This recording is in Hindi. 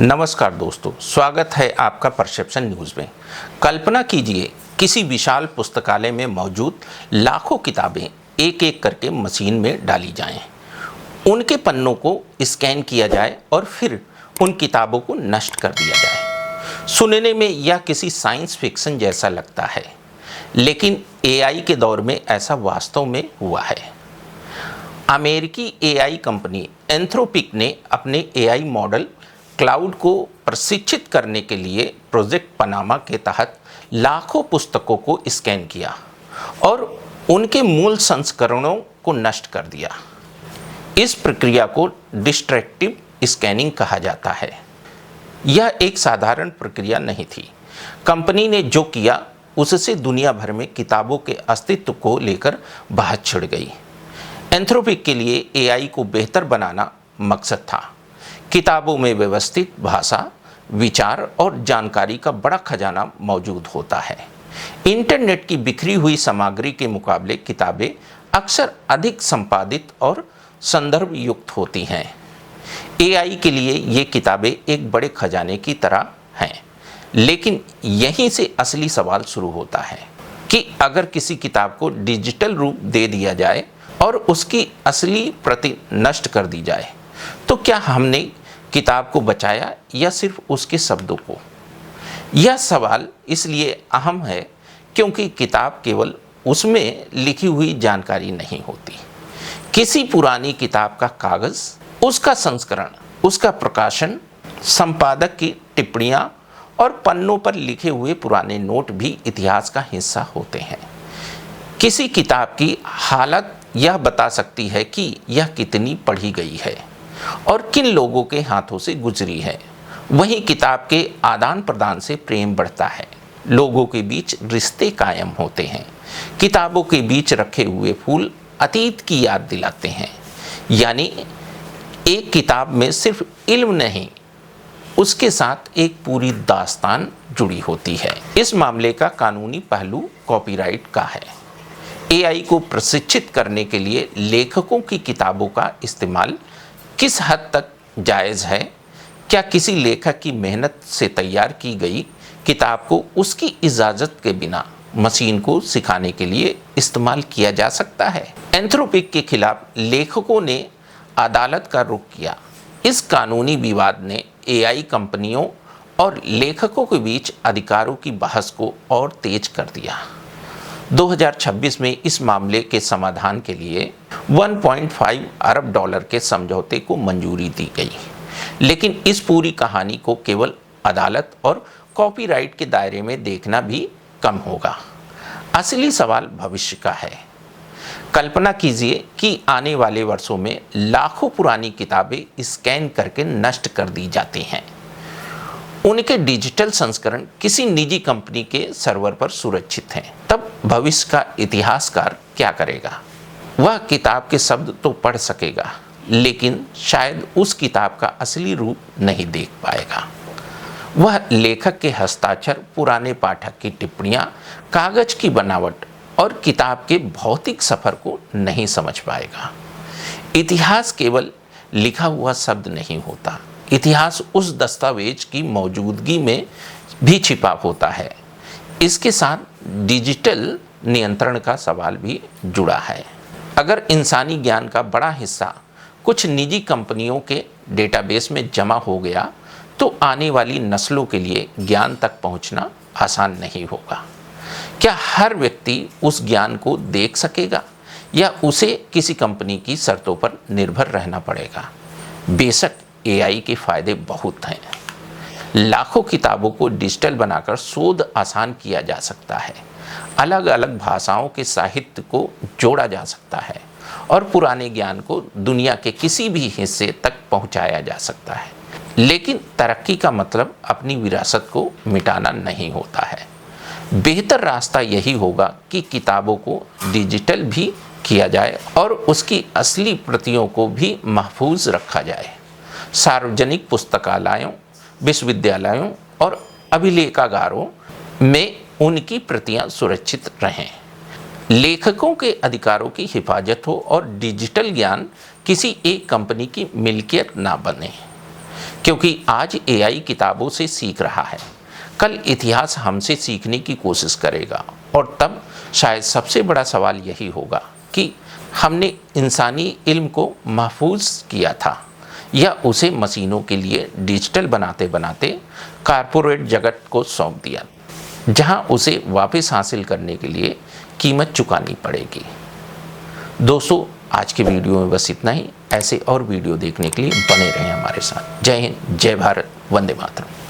नमस्कार दोस्तों, स्वागत है आपका परसेप्शन न्यूज़ में। कल्पना कीजिए किसी विशाल पुस्तकालय में मौजूद लाखों किताबें एक एक करके मशीन में डाली जाएं। उनके पन्नों को स्कैन किया जाए और फिर उन किताबों को नष्ट कर दिया जाए। सुनने में यह किसी साइंस फिक्शन जैसा लगता है, लेकिन एआई के दौर में ऐसा वास्तव में हुआ है। अमेरिकी एआई कंपनी एंथ्रोपिक ने अपने एआई मॉडल क्लाउड को प्रशिक्षित करने के लिए प्रोजेक्ट पनामा के तहत लाखों पुस्तकों को स्कैन किया और उनके मूल संस्करणों को नष्ट कर दिया। इस प्रक्रिया को डिस्ट्रक्टिव स्कैनिंग कहा जाता है। यह एक साधारण प्रक्रिया नहीं थी। कंपनी ने जो किया उससे दुनिया भर में किताबों के अस्तित्व को लेकर बहस छिड़ गई। एंथ्रोपिक के लिए एआई को बेहतर बनाना मकसद था। किताबों में व्यवस्थित भाषा, विचार और जानकारी का बड़ा खजाना मौजूद होता है। इंटरनेट की बिखरी हुई सामग्री के मुकाबले किताबें अक्सर अधिक संपादित और संदर्भ युक्त होती हैं। एआई के लिए ये किताबें एक बड़े खजाने की तरह हैं, लेकिन यहीं से असली सवाल शुरू होता है कि अगर किसी किताब को डिजिटल रूप दे दिया जाए और उसकी असली प्रति नष्ट कर दी जाए, तो क्या हमने किताब को बचाया या सिर्फ उसके शब्दों को? यह सवाल इसलिए अहम है क्योंकि किताब केवल उसमें लिखी हुई जानकारी नहीं होती। किसी पुरानी किताब का कागज, उसका संस्करण, उसका प्रकाशन, संपादक की टिप्पणियां और पन्नों पर लिखे हुए पुराने नोट भी इतिहास का हिस्सा होते हैं। किसी किताब की हालत यह बता सकती है कि यह कितनी पढ़ी गई है और किन लोगों के हाथों से गुजरी है। वहीं किताब के आदान प्रदान से प्रेम बढ़ता है, लोगों के बीच रिश्ते कायम होते हैं। किताबों के बीच रखे हुए फूल अतीत की याद दिलाते हैं। यानी एक किताब में सिर्फ इल्म नहीं, उसके साथ एक पूरी दास्तान जुड़ी होती है। इस मामले का कानूनी पहलू कॉपीराइट का है। एआई को प्रशिक्षित करने के लिए लेखकों की किताबों का इस्तेमाल किस हद तक जायज़ है? क्या किसी लेखक की मेहनत से तैयार की गई किताब को उसकी इजाज़त के बिना मशीन को सिखाने के लिए इस्तेमाल किया जा सकता है? एंथ्रोपिक के खिलाफ लेखकों ने अदालत का रुख किया। इस कानूनी विवाद ने एआई कंपनियों और लेखकों के बीच अधिकारों की बहस को और तेज कर दिया। 2026 में इस मामले के समाधान के लिए 1.5 अरब डॉलर के समझौते को मंजूरी दी गई, लेकिन इस पूरी कहानी को केवल अदालत और कॉपीराइट के दायरे में देखना भी कम होगा। असली सवाल भविष्य का है। कल्पना कीजिए कि आने वाले वर्षों में लाखों पुरानी किताबें स्कैन करके नष्ट कर दी जाती हैं। उनके डिजिटल संस्करण किसी निजी कंपनी के सर्वर पर सुरक्षित हैं। तब भविष्य का इतिहासकार क्या करेगा? वह किताब के शब्द तो पढ़ सकेगा, लेकिन शायद उस किताब का असली रूप नहीं देख पाएगा। वह लेखक के हस्ताक्षर, पुराने पाठक की टिप्पणियां, कागज की बनावट और किताब के भौतिक सफर को नहीं समझ पाएगा। इतिहास केवल लिखा हुआ शब्द नहीं होता। इतिहास उस दस्तावेज की मौजूदगी में भी छिपा होता है। इसके साथ डिजिटल नियंत्रण का सवाल भी जुड़ा है। अगर इंसानी ज्ञान का बड़ा हिस्सा कुछ निजी कंपनियों के डेटाबेस में जमा हो गया, तो आने वाली नस्लों के लिए ज्ञान तक पहुंचना आसान नहीं होगा। क्या हर व्यक्ति उस ज्ञान को देख सकेगा या उसे किसी कंपनी की शर्तों पर निर्भर रहना पड़ेगा? बेशक एआई के फायदे बहुत हैं। लाखों किताबों को डिजिटल बनाकर शोध आसान किया जा सकता है। अलग अलग भाषाओं के साहित्य को जोड़ा जा सकता है और पुराने ज्ञान को दुनिया के किसी भी हिस्से तक पहुंचाया जा सकता है। लेकिन तरक्की का मतलब अपनी विरासत को मिटाना नहीं होता है। बेहतर रास्ता यही होगा कि किताबों को डिजिटल भी किया जाए और उसकी असली प्रतियों को भी महफूज रखा जाए। सार्वजनिक पुस्तकालयों, विश्वविद्यालयों और अभिलेखागारों में उनकी प्रतियां सुरक्षित रहें। लेखकों के अधिकारों की हिफाजत हो और डिजिटल ज्ञान किसी एक कंपनी की मिल्कियत ना बने। क्योंकि आज एआई किताबों से सीख रहा है, कल इतिहास हमसे सीखने की कोशिश करेगा और तब शायद सबसे बड़ा सवाल यही होगा कि हमने इंसानी इल्म को महफूज किया था या उसे मशीनों के लिए डिजिटल बनाते बनाते कारपोरेट जगत को सौंप दिया, जहां उसे वापस हासिल करने के लिए कीमत चुकानी पड़ेगी। दोस्तों, आज के वीडियो में बस इतना ही। ऐसे और वीडियो देखने के लिए बने रहें हमारे साथ। जय हिंद, जय भारत, वंदे मातरम।